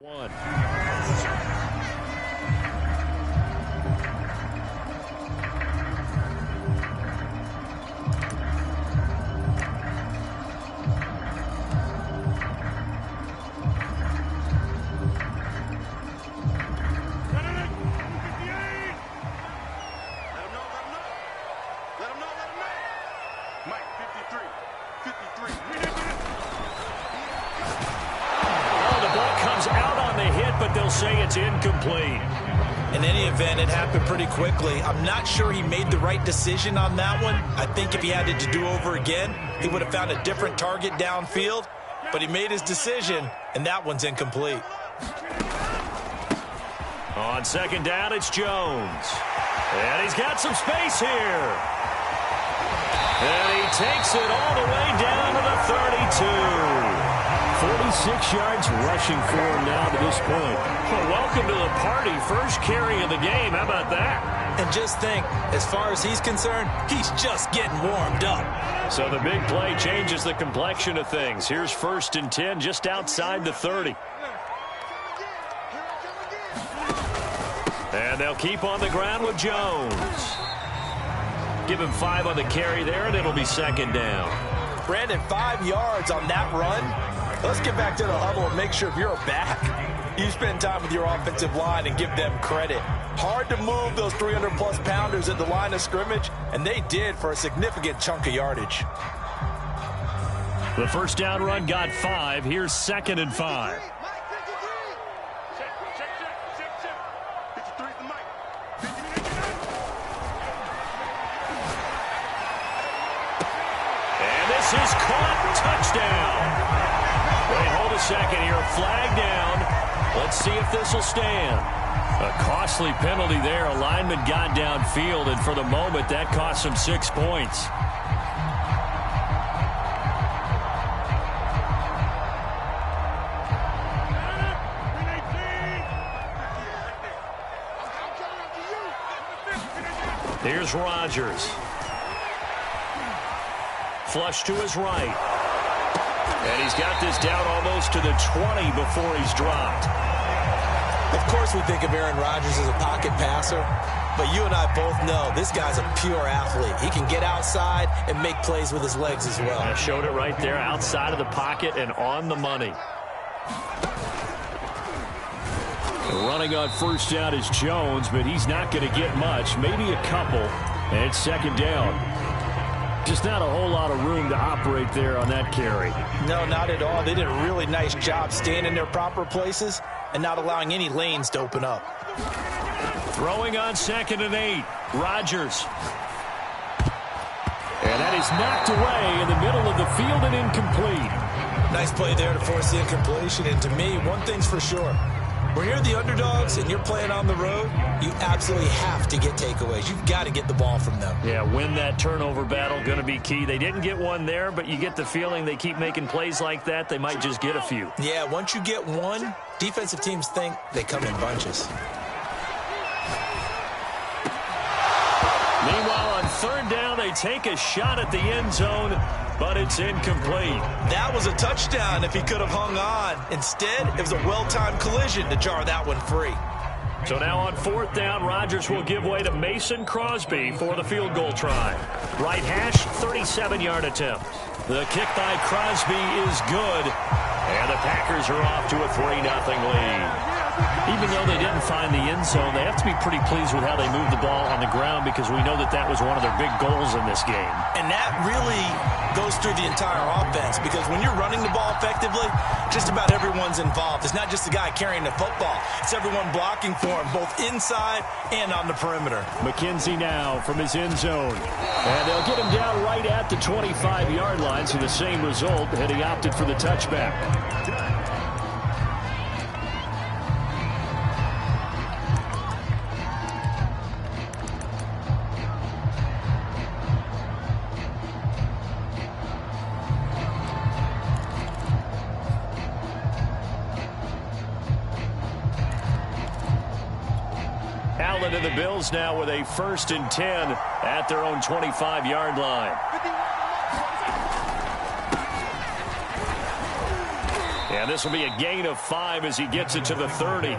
One. But they'll say it's incomplete. In any event, it happened pretty quickly. I'm not sure he made the right decision on that one. I think if he had it to do over again, he would have found a different target downfield. But he made his decision, and that one's incomplete. On second down, it's Jones. And he's got some space here. And he takes it all the way down to the 32. 46 yards rushing for him now to this point. Well, welcome to the party. First carry of the game. How about that? And just think, as far as he's concerned, he's just getting warmed up. So the big play changes the complexion of things. Here's 1st and 10 just outside the 30. And they'll keep on the ground with Jones. Give him 5 on the carry there, and it'll be 2nd down. Brandon, 5 yards on that run. Let's get back to the huddle and make sure if you're back, you spend time with your offensive line and give them credit. Hard to move those 300-plus pounders at the line of scrimmage, and they did for a significant chunk of yardage. The first down run got 5. Here's 2nd and 5. And this is caught. Touchdown. Wait, hold a second here. Flag down. Let's see if this will stand. A costly penalty there. A lineman got downfield, and for the moment, that cost him 6 points. Here's Rodgers. Flush to his right. And he's got this down almost to the 20 before he's dropped. Of course we think of Aaron Rodgers as a pocket passer, but you and I both know this guy's a pure athlete. He can get outside and make plays with his legs as well. I showed it right there, outside of the pocket and on the money. Running on first down is Jones, but he's not going to get much, maybe a couple, and it's 2nd down. Just not a whole lot of room to operate there on that carry. No, not at all. They did a really nice job staying in their proper places and not allowing any lanes to open up. Throwing on 2nd and 8. Rodgers. And that is knocked away in the middle of the field and incomplete. Nice play there to force the incompletion. And to me, one thing's for sure. When you're the underdogs and you're playing on the road, you absolutely have to get takeaways. You've got to get the ball from them. Yeah, win that turnover battle, going to be key. They didn't get one there, but you get the feeling they keep making plays like that, they might just get a few. Yeah, once you get one, defensive teams think they come in bunches. Meanwhile, on 3rd down, they take a shot at the end zone, but it's incomplete. That was a touchdown if he could have hung on. Instead, it was a well-timed collision to jar that one free. So now on 4th down, Rodgers will give way to Mason Crosby for the field goal try. Right hash, 37-yard attempt. The kick by Crosby is good, and the Packers are off to a 3-0 lead. Even though they didn't find the end zone, they have to be pretty pleased with how they moved the ball on the ground because we know that that was one of their big goals in this game. And that really goes through the entire offense because when you're running the ball effectively, just about everyone's involved. It's not just the guy carrying the football. It's everyone blocking for him, both inside and on the perimeter. McKenzie now from his end zone. And they'll get him down right at the 25-yard line, so the same result, and he opted for the touchback. Allen and the Bills now with a 1st and 10 at their own 25-yard line. And this will be a gain of 5 as he gets it to the 30.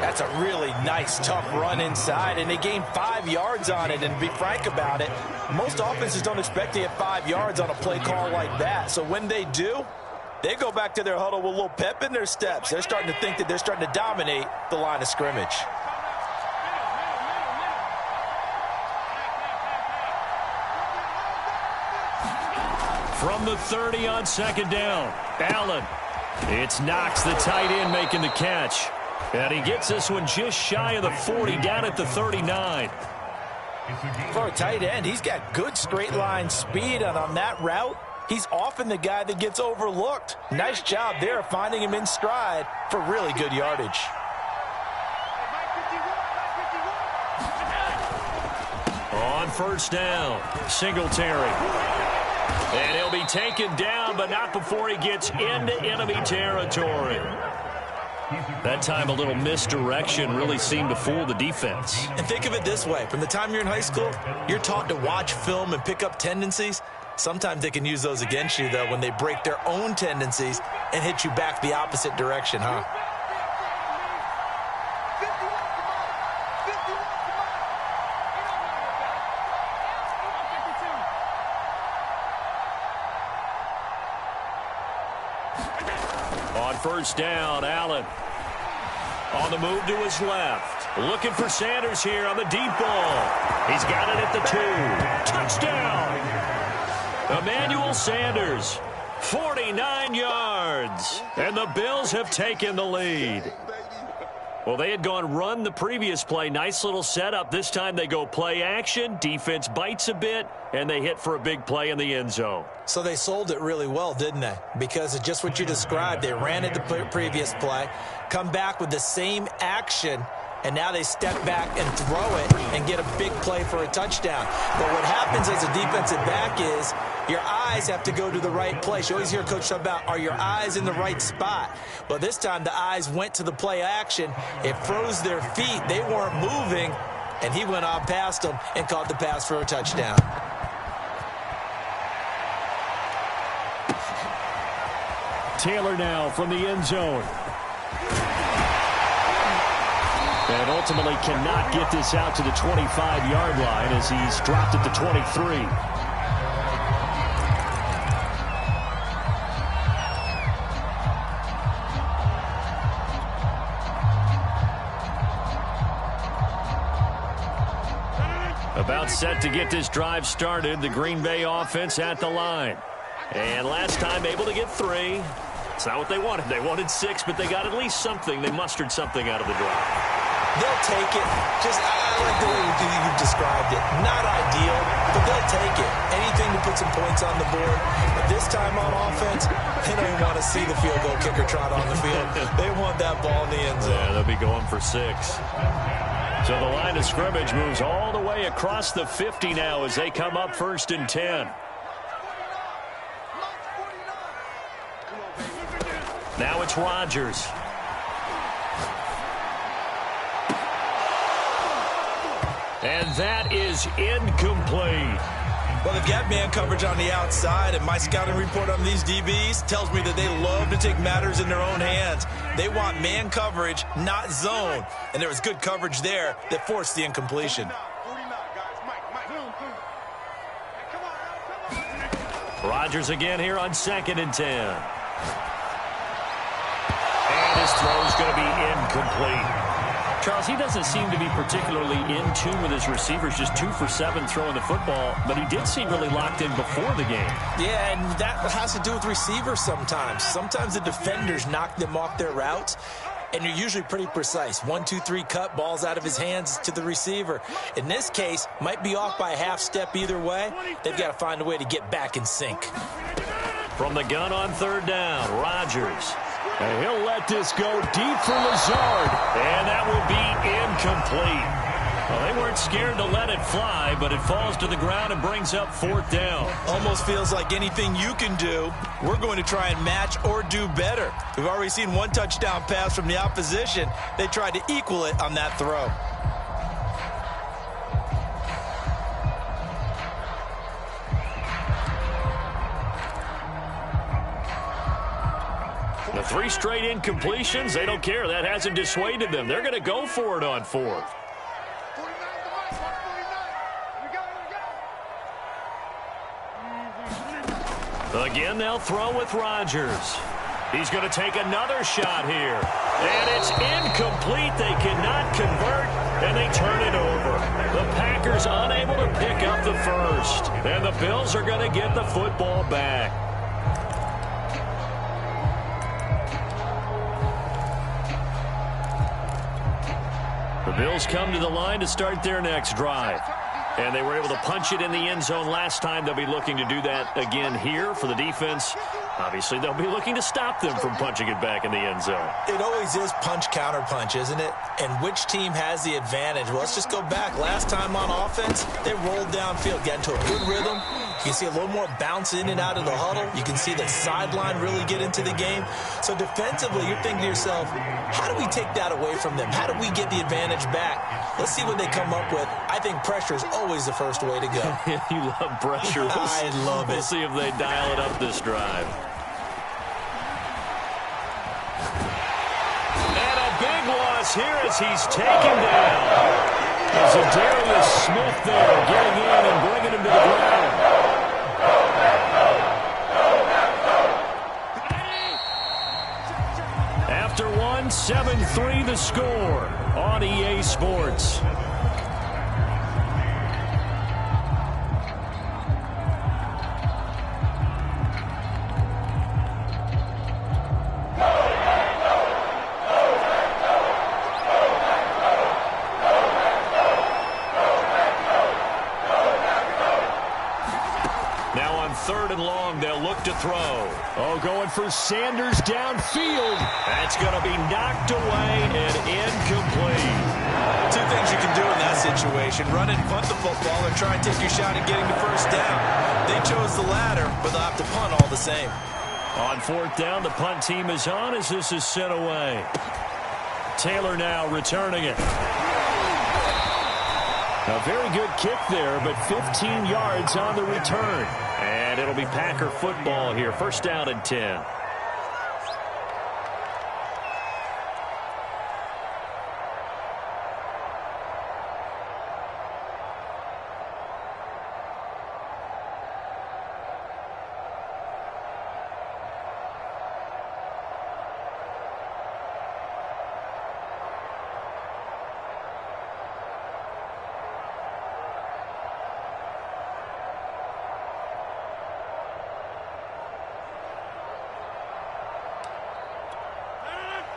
That's a really nice, tough run inside, and they gained 5 yards on it. And to be frank about it, most offenses don't expect to get 5 yards on a play call like that. So when they do, they go back to their huddle with a little pep in their steps. They're starting to think that they're starting to dominate the line of scrimmage. From the 30 on second down, Allen. It's Knox, the tight end, making the catch. And he gets this one just shy of the 40, down at the 39. For a tight end, he's got good straight line speed, and on that route, he's often the guy that gets overlooked. Nice job there finding him in stride for really good yardage. On first down, Singletary. And he'll be taken down, but not before he gets into enemy territory. That time a little misdirection really seemed to fool the defense. And think of it this way. From the time you're in high school, you're taught to watch film and pick up tendencies. Sometimes they can use those against you, though, when they break their own tendencies and hit you back the opposite direction, huh? On first down, Allen. On the move to his left. Looking for Sanders here on the deep ball. He's got it at the 2. Touchdown! Emmanuel Sanders, 49 yards. And the Bills have taken the lead. Well, they had gone run the previous play. Nice little setup. This time they go play action. Defense bites a bit, and they hit for a big play in the end zone. So they sold it really well, didn't they? Because of just what you described. They ran it the previous play, come back with the same action, and now they step back and throw it and get a big play for a touchdown. But what happens as a defensive back is your eyes have to go to the right place. You always hear Coach talk about, are your eyes in the right spot? Well, this time the eyes went to the play action. It froze their feet. They weren't moving, and he went on past them and caught the pass for a touchdown. Taylor now from the end zone. And ultimately cannot get this out to the 25-yard line as he's dropped at the 23. About set to get this drive started. The Green Bay offense at the line. And last time able to get 3. It's not what they wanted. They wanted 6, but they got at least something. They mustered something out of the drive. They'll take it. I like the way you described it. Not ideal, but they'll take it. Anything to put some points on the board. But this time on offense, they don't even want to see the field goal kicker trot on the field. They want that ball in the end zone. Yeah, they'll be going for 6. So the line of scrimmage moves all the way across the 50 now as they come up 1st and 10. Now it's Rodgers. And that is incomplete. Well, they've got man coverage on the outside, and my scouting report on these DBs tells me that they love to take matters in their own hands. They want man coverage, not zone. And there was good coverage there that forced the incompletion. Rodgers again here on 2nd and 10. And his throw is going to be incomplete. Charles, he doesn't seem to be particularly in tune with his receivers, just 2 for 7 throwing the football, but he did seem really locked in before the game. Yeah, and that has to do with receivers sometimes. Sometimes the defenders knock them off their routes, and you're usually pretty precise. 1, 2, 3 cut, balls out of his hands to the receiver. In this case, might be off by a half step either way. They've got to find a way to get back in sync. From the gun on 3rd down, Rodgers. And he'll let this go deep for Lazard. And that will be incomplete. Well, they weren't scared to let it fly, but it falls to the ground and brings up 4th down. Almost feels like anything you can do, we're going to try and match or do better. We've already seen 1 touchdown pass from the opposition. They tried to equal it on that throw. The 3 straight incompletions, they don't care. That hasn't dissuaded them. They're going to go for it on 4th. Again, they'll throw with Rodgers. He's going to take another shot here. And it's incomplete. They cannot convert, and they turn it over. The Packers unable to pick up the first. And the Bills are going to get the football back. The Bills come to the line to start their next drive. And they were able to punch it in the end zone last time. They'll be looking to do that again here for the defense. Obviously, they'll be looking to stop them from punching it back in the end zone. It always is punch-counter-punch, isn't it? And which team has the advantage? Well, let's just go back. Last time on offense, they rolled downfield, got into a good rhythm. You can see a little more bounce in and out of the huddle. You can see the sideline really get into the game. So defensively, you're thinking to yourself, how do we take that away from them? How do we get the advantage back? Let's see what they come up with. I think pressure is always the first way to go. You love pressure. I love it. We'll see if they dial it up this drive. And a big loss here as he's taken down. As Darius Smith there getting in and bringing him to the ground. After 1, 7-3 the score on EA Sports. To throw. Oh, going for Sanders downfield. That's going to be knocked away and incomplete. 2 things you can do in that situation. Run and punt the football or try and take your shot at getting the first down. They chose the latter, but they'll have to punt all the same. On 4th down, the punt team is on as this is sent away. Taylor now returning it. A very good kick there, but 15 yards on the return. And it'll be Packer football here. 1st down and 10.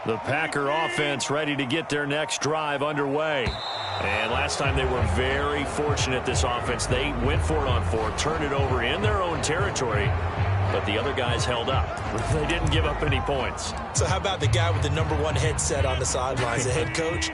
The Packer offense ready to get their next drive underway. And last time they were very fortunate, this offense. They went for it on 4th, turned it over in their own territory, but the other guys held up. They didn't give up any points. So how about the guy with the #1 headset on the sidelines, the head coach?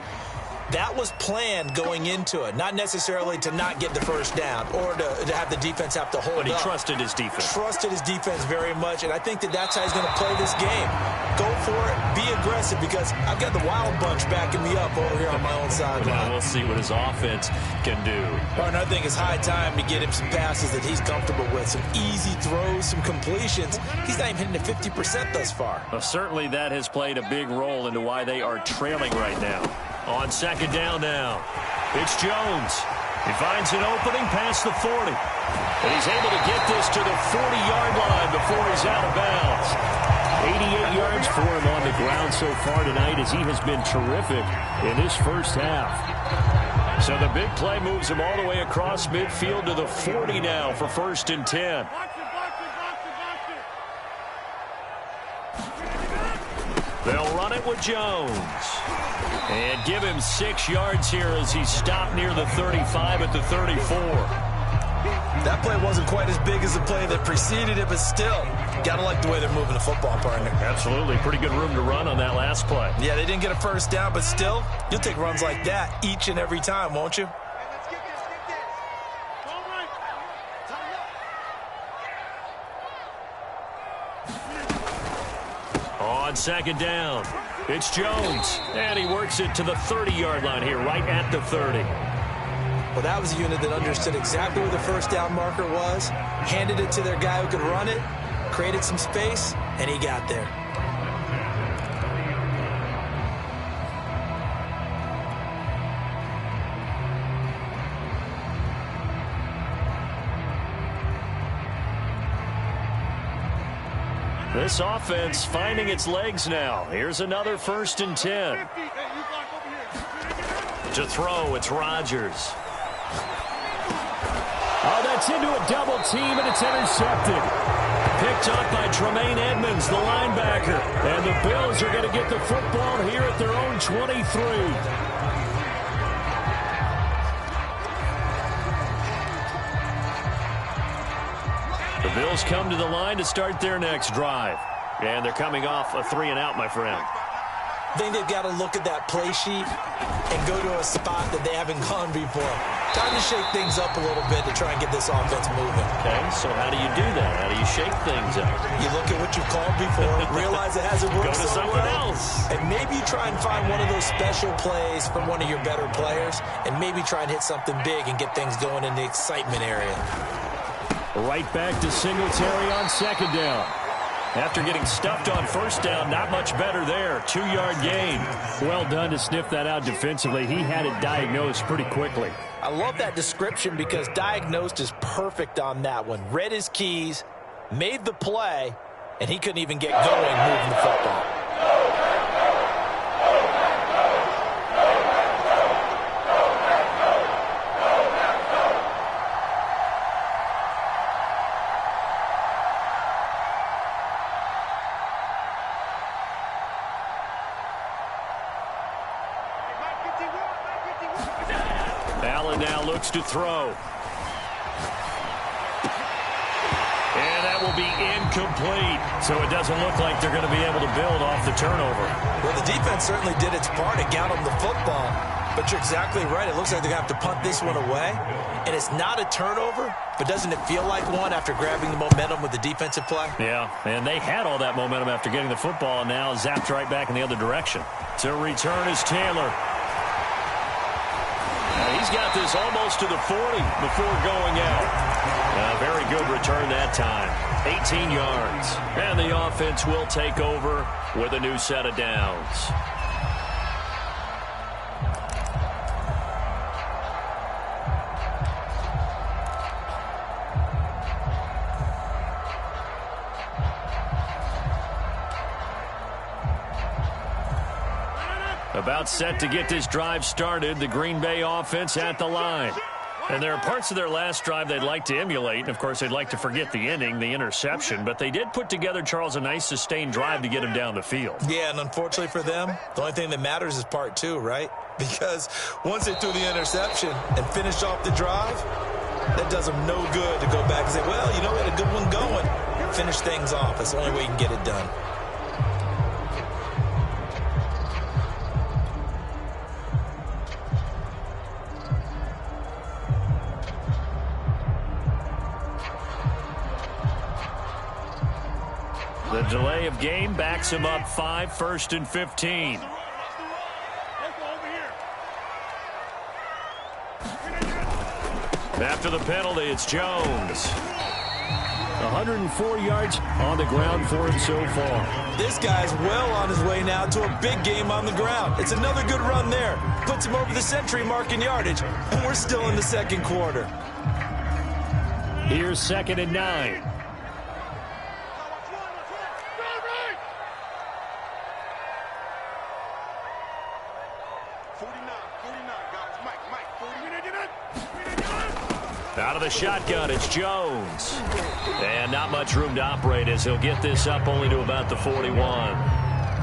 That was planned going into it, not necessarily to not get the first down or to have the defense have to hold up. But he trusted his defense. Trusted his defense very much, and I think that's how he's going to play this game. Go for it, be aggressive, because I've got the wild bunch backing me up over here on my own sideline. Well, we'll see what his offense can do. Well, and I think it's high time to get him some passes that he's comfortable with, some easy throws, some completions. He's not even hitting the 50% thus far. Well, certainly that has played a big role into why they are trailing right now. On 2nd down now, it's Jones. He finds an opening past the 40. And he's able to get this to the 40-yard line before he's out of bounds. 88 yards for him on the ground so far tonight as he has been terrific in this first half. So the big play moves him all the way across midfield to the 40 now for 1st and 10. They'll run it with Jones. And give him 6 yards here as he's stopped near the 35 at the 34. That play wasn't quite as big as the play that preceded it, but still, got to like the way they're moving the football, partner. Absolutely. Pretty good room to run on that last play. Yeah, they didn't get a first down, but still, you'll take runs like that each and every time, won't you? On 2nd down, it's Jones, and he works it to the 30-yard line here, right at the 30. Well, that was a unit that understood exactly where the first down marker was, handed it to their guy who could run it, created some space, and he got there. This offense finding its legs now. Here's another 1st and 10. To throw, it's Rodgers. Oh, that's into a double team, and it's intercepted. Picked up by Tremaine Edmonds, the linebacker. And the Bills are going to get the football here at their own 23. The Bills come to the line to start their next drive. And they're coming off a 3-and-out, my friend. I think they've got to look at that play sheet and go to a spot that they haven't gone before. Time to shake things up a little bit to try and get this offense moving. Okay, so how do you do that? How do you shake things up? You look at what you've called before, realize it hasn't worked Go to so something well, else. and maybe try and find one of those special plays from one of your better players, and maybe try and hit something big and get things going in the excitement area. Right back to Singletary on 2nd down. After getting stuffed on 1st down, not much better there. 2-yard gain. Well done to sniff that out defensively. He had it diagnosed pretty quickly. I love that description because diagnosed is perfect on that one. Read his keys, made the play, and he couldn't even get going moving the football. Allen now looks to throw. And that will be incomplete. So it doesn't look like they're going to be able to build off the turnover. Well, the defense certainly did its part and got them the football. But you're exactly right. It looks like they're going to have to punt this one away. And it's not a turnover, but doesn't it feel like one after grabbing the momentum with the defensive play? Yeah, and they had all that momentum after getting the football and now zapped right back in the other direction. To return is Taylor. He's got this almost to the 40 before going out. Very good return that time. 18 yards. And the offense will take over with a new set of downs. About set to get this drive started, the Green Bay offense at the line. And there are parts of their last drive they'd like to emulate. And, of course, they'd like to forget the ending, the interception. But they did put together, Charles, a nice sustained drive to get him down the field. Yeah, and unfortunately for them, the only thing that matters is part 2, right? Because once they threw the interception and finished off the drive, that does them no good to go back and say, well, you know, we had a good one going. Finish things off. That's the only way you can get it done. The delay of game backs him up 5, 1st and 15. After the penalty, it's Jones. 104 yards on the ground for him so far. This guy's well on his way now to a big game on the ground. It's another good run there. Puts him over the century mark in yardage, and we're still in the 2nd quarter. Here's 2nd and 9. Out of the shotgun, it's Jones. And not much room to operate as he'll get this up only to about the 41.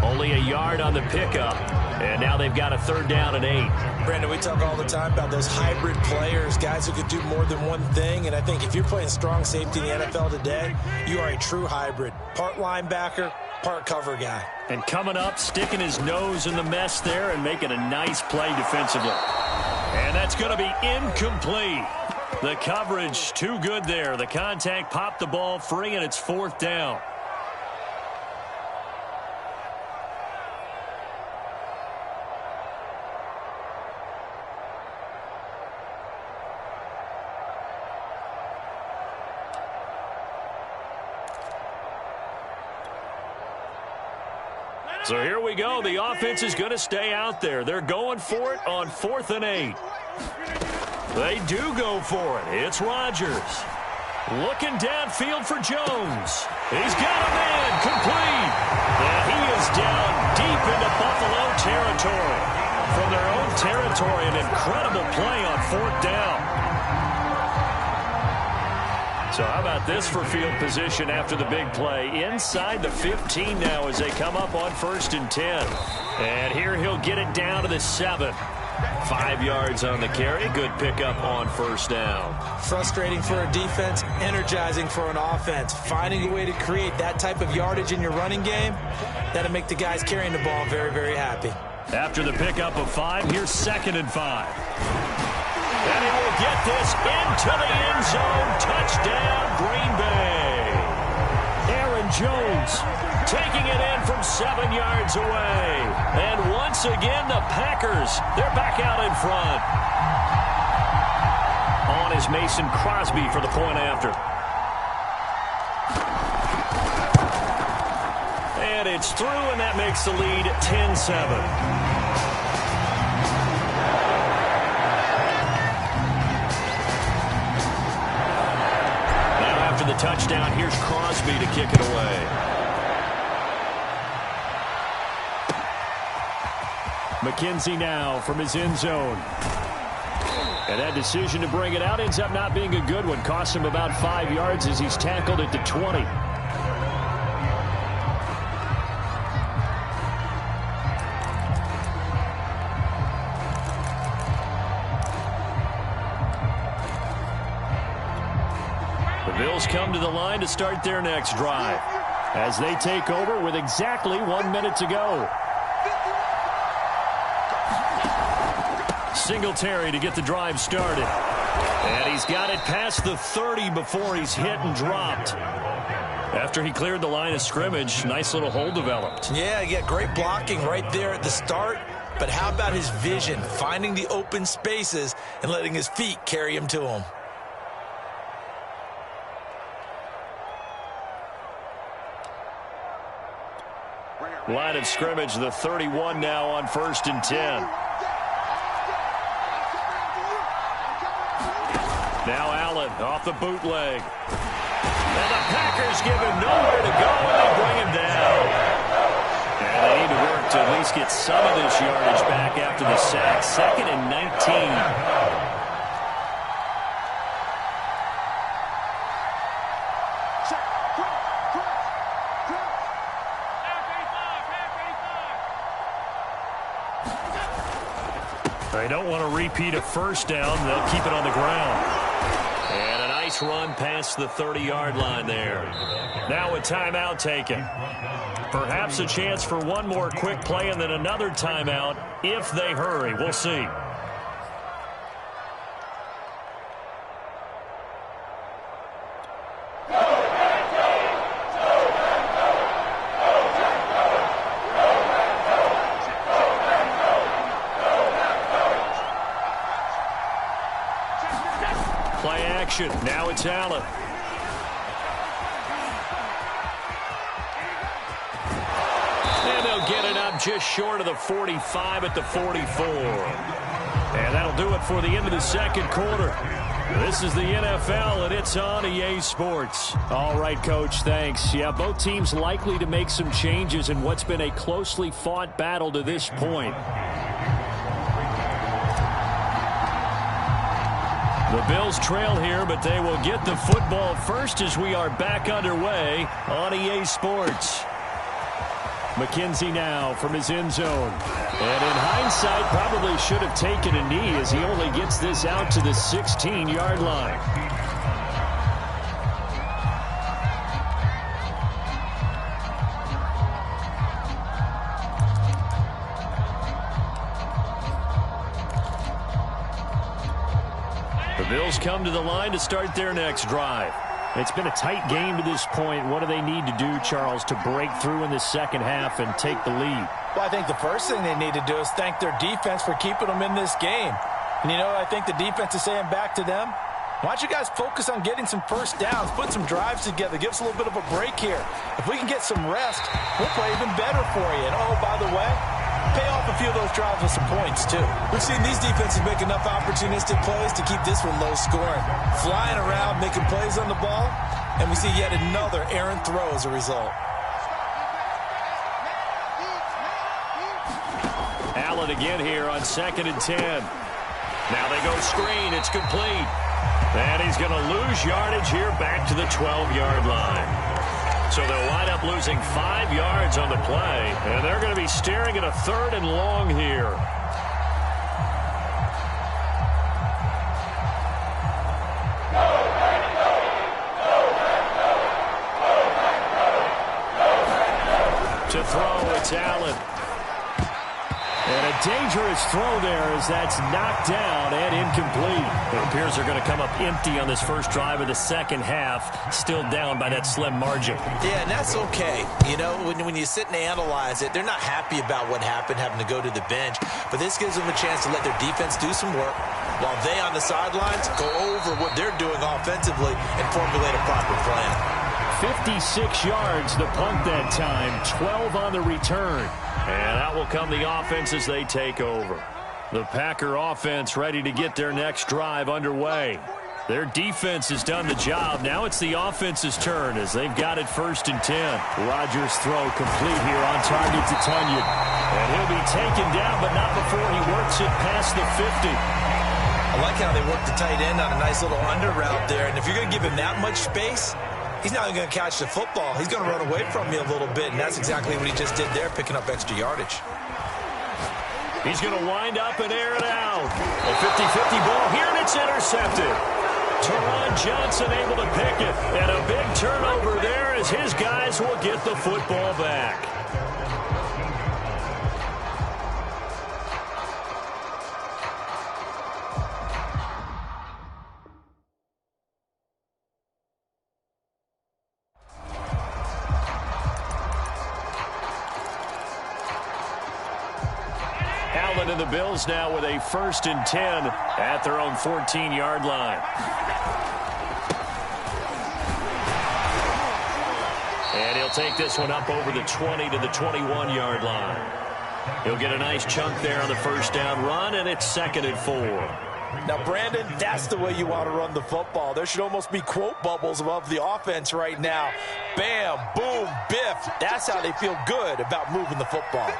Only a yard on the pickup. And now they've got a 3rd down and 8. Brandon, we talk all the time about those hybrid players, guys who could do more than one thing. And I think if you're playing strong safety in the NFL today, you are a true hybrid. Part linebacker, part cover guy. And coming up, sticking his nose in the mess there and making a nice play defensively. And that's going to be incomplete. The coverage too good there. The contact popped the ball free, and it's 4th down. So here we go. The offense is going to stay out there. They're going for it on 4th and 8. They do go for it. It's Rodgers. Looking downfield for Jones. He's got a man complete. And he is down deep into Buffalo territory. From their own territory, an incredible play on 4th down. So how about this for field position after the big play? Inside the 15 now as they come up on 1st and 10. And here he'll get it down to the 7. 5 yards on the carry. Good pickup on 1st down. Frustrating for a defense, energizing for an offense. Finding a way to create that type of yardage in your running game, that'll make the guys carrying the ball very, very happy. After the pickup of 5, here's 2nd and 5. And he will get this into the end zone. Touchdown, Green Bay. Aaron Jones taking it in from 7 yards away. And once again, the Packers, they're back out in front. On is Mason Crosby for the point after. And it's through, and that makes the lead 10-7. The touchdown. Here's Crosby to kick it away. McKenzie now from his end zone. And that decision to bring it out ends up not being a good one. Costs him about 5 yards as he's tackled at the 20. Bills come to the line to start their next drive as they take over with exactly 1 minute to go. Singletary to get the drive started. And he's got it past the 30 before he's hit and dropped. After he cleared the line of scrimmage, nice little hole developed. Yeah, great blocking right there at the start. But how about his vision, finding the open spaces and letting his feet carry him to him? Line of scrimmage, the 31 now on 1st and 10. Now Allen off the bootleg. And the Packers give him nowhere to go, and they bring him down. And they need to work to at least get some of this yardage back after the sack. 2nd and 19. They don't want to repeat a 1st down. They'll keep it on the ground. And a nice run past the 30-yard line there. Now a timeout taken. Perhaps a chance for one more quick play and then another timeout if they hurry. We'll see. Now it's Allen. And they'll get it up just short of the 45 at the 44. And that'll do it for the end of the 2nd quarter. This is the NFL, and it's on EA Sports. All right, Coach, thanks. Yeah, both teams likely to make some changes in what's been a closely fought battle to this point. The Bills trail here, but they will get the football first as we are back underway on EA Sports. McKenzie now from his end zone. And in hindsight, probably should have taken a knee as he only gets this out to the 16-yard line. The Bills come to the line to start their next drive. It's been a tight game to this point. What do they need to do, Charles, to break through in the 2nd half and take the lead? Well, I think the first thing they need to do is thank their defense for keeping them in this game. And you know what I think the defense is saying back to them? Why don't you guys focus on getting some 1st downs, put some drives together, give us a little bit of a break here. If we can get some rest, we'll play even better for you. And oh, by the way, pay off a few of those drives with some points, too. We've seen these defenses make enough opportunistic plays to keep this one low scoring. Flying around, making plays on the ball, and we see yet another errant throw as a result. Allen again here on 2nd and 10. Now they go screen. It's complete. And he's going to lose yardage here back to the 12-yard line. So they'll wind up losing 5 yards on the play, and they're going to be staring at a 3rd and long here. To throw, it's Allen. And a dangerous throw there as that's knocked down and incomplete. It appears they're going to come up empty on this first drive of the second half, still down by that slim margin. Yeah, and that's okay. You know, when you sit and analyze it, they're not happy about what happened, having to go to the bench. But this gives them a chance to let their defense do some work while they on the sidelines go over what they're doing offensively and formulate a proper plan. 56 yards the punt that time, 12 on the return. And out will come the offense as they take over. The Packer offense ready to get their next drive underway. Their defense has done the job. Now it's the offense's turn as they've got it 1st and 10. Rodgers' throw complete here on target to Tunyon. And he'll be taken down, but not before he works it past the 50. I like how they work the tight end on a nice little under route there. And if you're going to give him that much space, he's not going to catch the football. He's going to run away from you a little bit, and that's exactly what he just did there, picking up extra yardage. He's going to wind up and air it out. A 50-50 ball here, and it's intercepted. Teron Johnson able to pick it, and a big turnover there as his guys will get the football back. And the Bills now with a 1st and 10 at their own 14-yard line. And he'll take this one up over the 20 to the 21-yard line. He'll get a nice chunk there on the first down run, and it's 2nd and 4. Now, Brandon, that's the way you want to run the football. There should almost be quote bubbles above the offense right now. Bam, boom, biff. That's how they feel good about moving the football.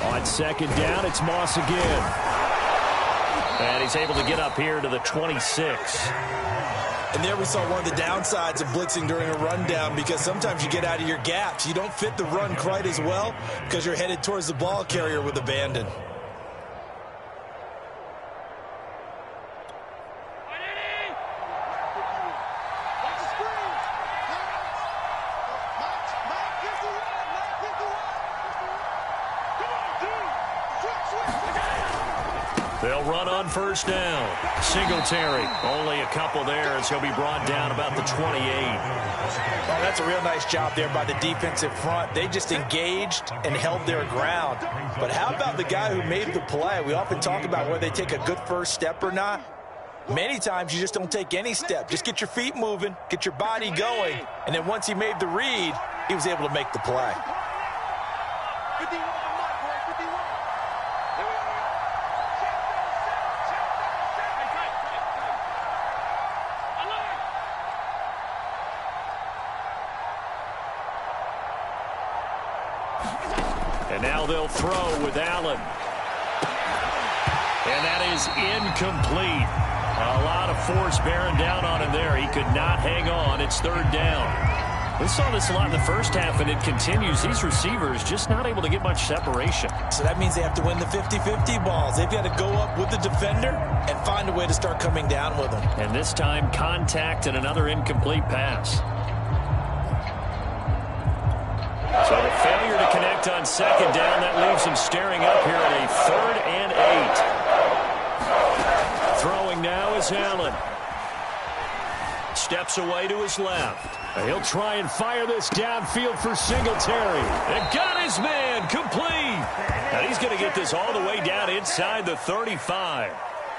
On 2nd down, it's Moss again. And he's able to get up here to the 26. And there we saw one of the downsides of blitzing during a rundown, because sometimes you get out of your gaps. You don't fit the run quite as well because you're headed towards the ball carrier with abandon. They'll run on 1st down. Singletary, only a couple there as he'll be brought down about the 28. Well, that's a real nice job there by the defensive front. They just engaged and held their ground. But how about the guy who made the play? We often talk about whether they take a good first step or not. Many times you just don't take any step. Just get your feet moving, get your body going, and then once he made the read, he was able to make the play. And now they'll throw with Allen. And that is incomplete. A lot of force bearing down on him there. He could not hang on. It's 3rd down. We saw this a lot in the first half, and it continues. These receivers just not able to get much separation. So that means they have to win the 50-50 balls. They've got to go up with the defender and find a way to start coming down with them. And this time, contact and another incomplete pass. So the failure to connect on 2nd down, that leaves him staring up here at a 3rd and 8. Throwing now is Allen. Steps away to his left. He'll try and fire this downfield for Singletary. And got his man complete. And he's going to get this all the way down inside the 35.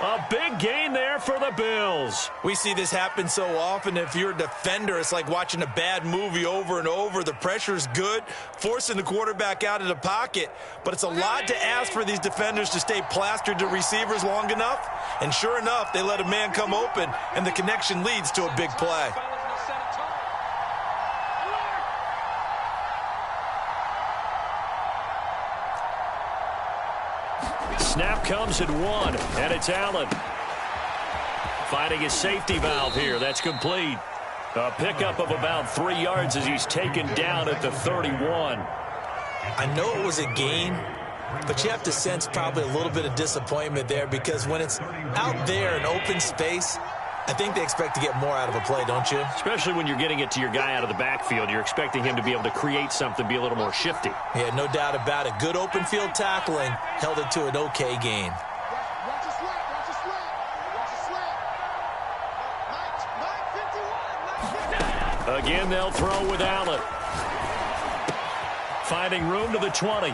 A big gain there for the Bills. We see this happen so often. If you're a defender, it's like watching a bad movie over and over. The pressure is good, forcing the quarterback out of the pocket. But it's a lot to ask for these defenders to stay plastered to receivers long enough. And sure enough, they let a man come open, and the connection leads to a big play. Snap comes at 1, and it's Allen. Finding his safety valve here. That's complete. A pickup of about 3 yards as he's taken down at the 31. I know it was a gain, but you have to sense probably a little bit of disappointment there, because when it's out there in open space, I think they expect to get more out of a play, don't you? Especially when you're getting it to your guy out of the backfield. You're expecting him to be able to create something, be a little more shifty. Yeah, no doubt about it. Good open field tackling held it to an okay gain. Again, they'll throw with Allen. Finding room to the 20.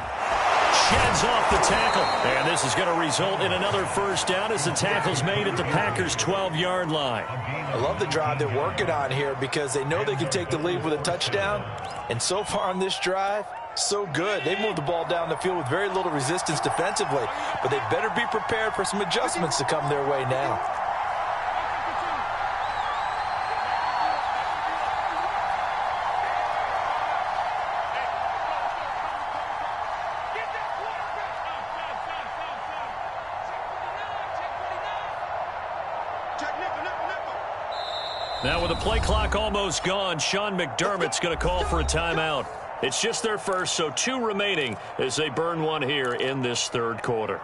Sheds off the tackle. And this is going to result in another first down as the tackle's made at the Packers' 12-yard line. I love the drive they're working on here, because they know they can take the lead with a touchdown. And so far on this drive, so good. They moved the ball down the field with very little resistance defensively. But they better be prepared for some adjustments to come their way now. Now with the play clock almost gone, Sean McDermott's going to call for a timeout. It's just their first, so 2 remaining as they burn one here in this third quarter.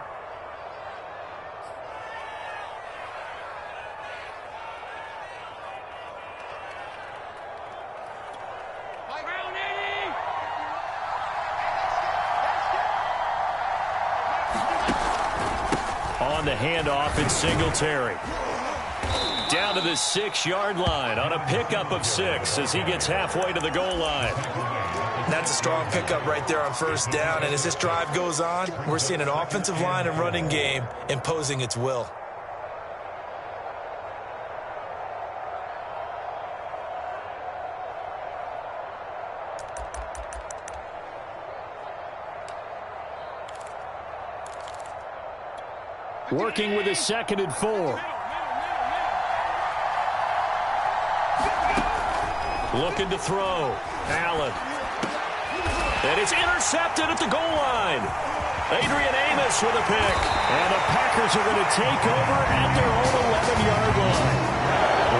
On the handoff, it's Singletary. Down to the 6-yard line on a pickup of 6 as he gets halfway to the goal line. That's a strong pickup right there on first down. And as this drive goes on, we're seeing an offensive line and running game imposing its will. Working with a 2nd and 4. Looking to throw. Allen. And it's intercepted at the goal line. Adrian Amos with a pick. And the Packers are going to take over at their own 11-yard line.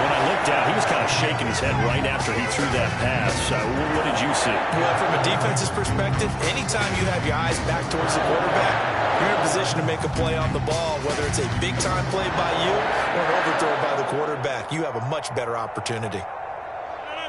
When I looked out, he was kind of shaking his head right after he threw that pass. What did you see? Well, from a defense's perspective, anytime you have your eyes back towards the quarterback, you're in a position to make a play on the ball, whether it's a big-time play by you or an overthrow by the quarterback. You have a much better opportunity.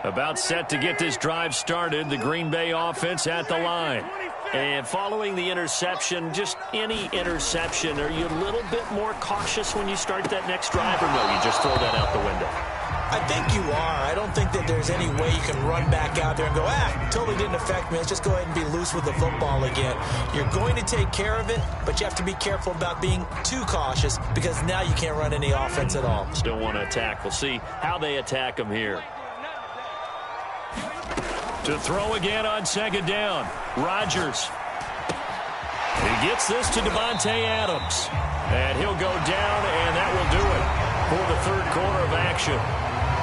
About set to get this drive started, the Green Bay offense at the line. And following the interception, just any interception, are you a little bit more cautious when you start that next drive, or no, you just throw that out the window? I think you are. I don't think that there's any way you can run back out there and go, totally didn't affect me. Let's just go ahead and be loose with the football again. You're going to take care of it, but you have to be careful about being too cautious, because now you can't run any offense at all. Still want to attack. We'll see how they attack them here. To throw again on 2nd down. Rodgers. He gets this to Devontae Adams. And he'll go down, and that will do it for the third quarter of action.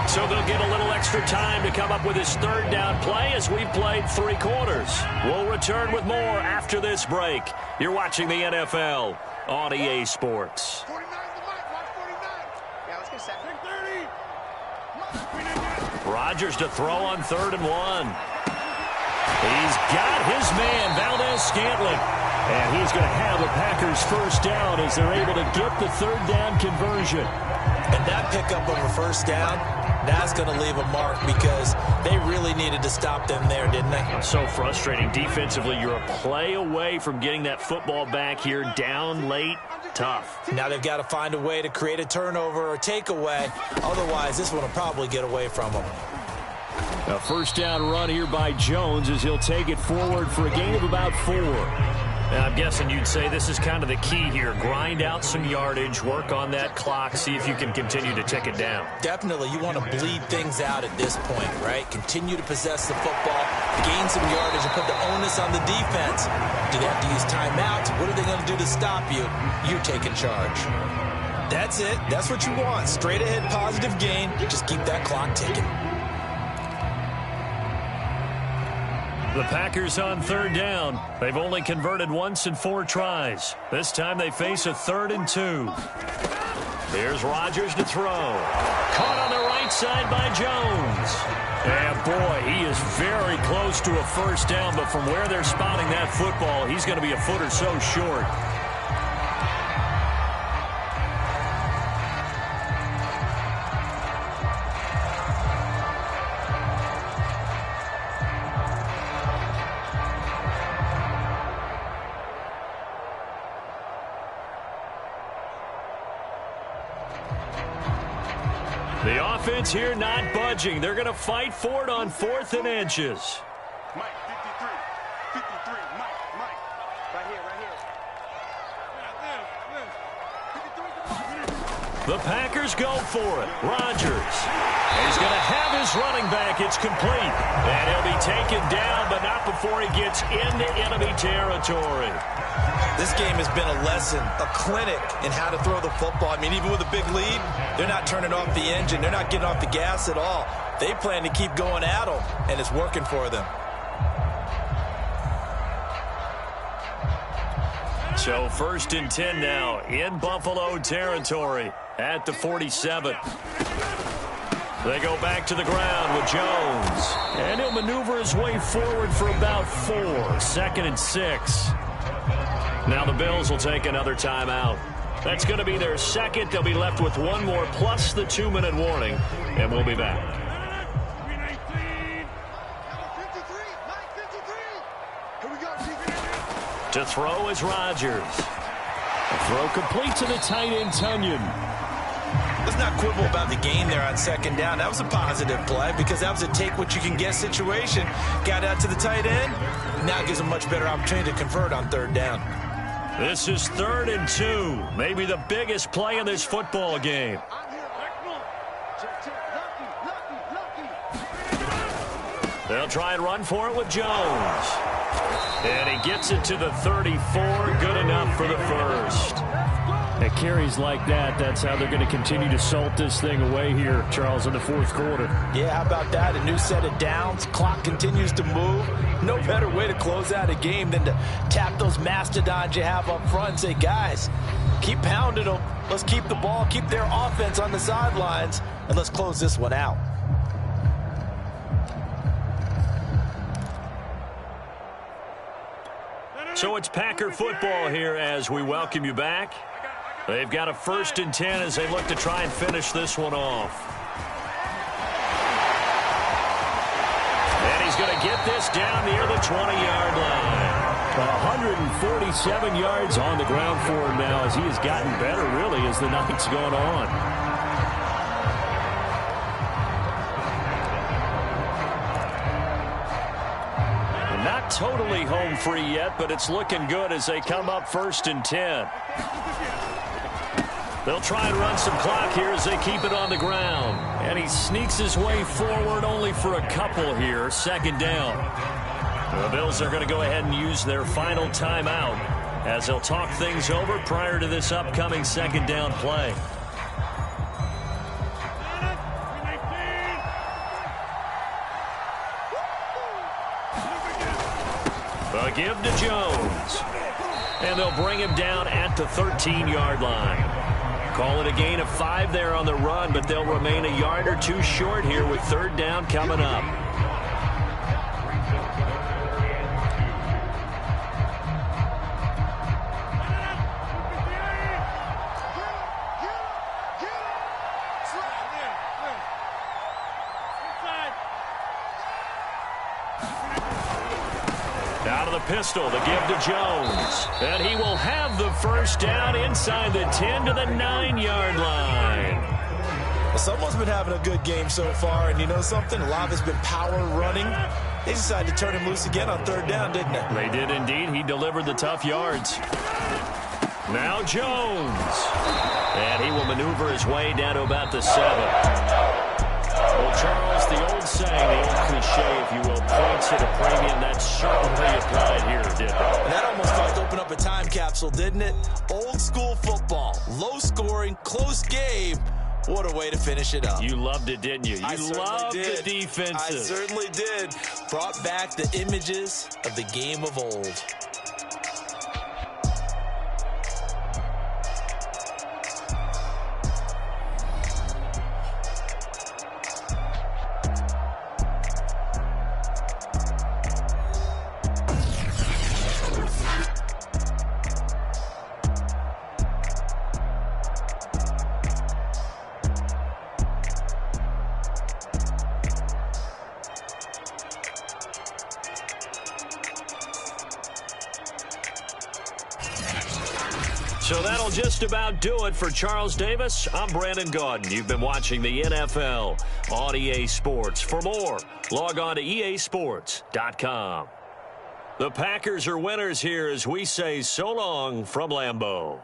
So they'll get a little extra time to come up with his 3rd down play as we've played 3 quarters. We'll return with more after this break. You're watching the NFL on EA Sports. Rodgers to throw on 3rd and 1. He's got his man, Valdez-Scantling. And he's going to have the Packers' first down as they're able to get the 3rd down conversion. And that pickup of a first down, that's going to leave a mark, because they really needed to stop them there, didn't they? So frustrating. Defensively, you're a play away from getting that football back here, down late. Tough. Now they've got to find a way to create a turnover or takeaway. Otherwise, this one will probably get away from them. A first down run here by Jones as he'll take it forward for a gain of about 4. And I'm guessing you'd say this is kind of the key here. Grind out some yardage, work on that clock, see if you can continue to tick it down. Definitely. You want to bleed things out at this point, right? Continue to possess the football, gain some yardage, and put the onus on the defense. Do they have to use timeouts? What are they going to do to stop you? You take in charge. That's it. That's what you want. Straight ahead positive gain. Just keep that clock ticking. The Packers on third down. They've only converted once in 4 tries. This time they face a 3rd and 2. Here's Rodgers to throw. Caught on the right side by Jones. And boy, he is very close to a first down, but from where they're spotting that football, he's going to be a foot or so short. The offense here not budging. They're going to fight for it on 4th and inches. Mike, 53, Mike. Right here. The Packers go for it. Rodgers. He's going to have his running back. It's complete. And he'll be taken down, but not before he gets into enemy territory. This game has been a lesson, a clinic in how to throw the football. I mean, even with a big lead, they're not turning off the engine. They're not getting off the gas at all. They plan to keep going at them, and it's working for them. So 1st and 10 now in Buffalo territory at the 47. They go back to the ground with Jones. And he'll maneuver his way forward for about 4. 2nd and 6. Now the Bills will take another timeout. That's going to be their second. They'll be left with 1 more plus the 2-minute warning. And we'll be back. To throw is Rodgers. A throw complete to the tight end, Tunyon. Let's not quibble about the gain there on 2nd down. That was a positive play because that was a take-what-you-can-get situation. Got out to the tight end. Now it gives them a much better opportunity to convert on 3rd down. This is 3rd and 2. Maybe the biggest play in this football game. They'll try and run for it with Jones. And he gets it to the 34. Good enough for the first. At carries like that, that's how they're going to continue to salt this thing away here, Charles, in the 4th quarter. Yeah, how about that? A new set of downs. Clock continues to move. No better way to close out a game than to tap those mastodons you have up front and say, guys, keep pounding them. Let's keep the ball, keep their offense on the sidelines, and let's close this one out. So it's Packer football here as we welcome you back. They've got a 1st and 10 as they look to try and finish this one off. And he's going to get this down near the 20-yard line. 147 yards on the ground for him now as he has gotten better, really, as the night's gone on. Not totally home free yet, but it's looking good as they come up 1st and 10. They'll try and run some clock here as they keep it on the ground. And he sneaks his way forward only for a couple here. 2nd down. The Bills are going to go ahead and use their final timeout as they'll talk things over prior to this upcoming 2nd down play. A give to Jones. And they'll bring him down at the 13-yard line. Call it a gain of 5 there on the run, but they'll remain a yard or 2 short here with 3rd down coming up. Out of the pistol, the give to Jones. And he will have the first down inside the 10 to the 9-yard line. Someone's been having a good game so far, and you know something? A lot of it's been power running. They decided to turn him loose again on third down, didn't they? They did indeed. He delivered the tough yards. Now Jones. And he will maneuver his way down to about the 7. Well, Charles, the old saying, the old cliche, if you will, points at a premium, that's certainly applied here, didn't it? That almost felt to open up a time capsule, didn't it? Old school football. Low scoring, close game. What a way to finish it up. You loved it, didn't you? You loved the defenses. I certainly did. Brought back the images of the game of old. So that'll just about do it for Charles Davis. I'm Brandon Gaudin. You've been watching the NFL on EA Sports. For more, log on to easports.com. The Packers are winners here as we say so long from Lambeau.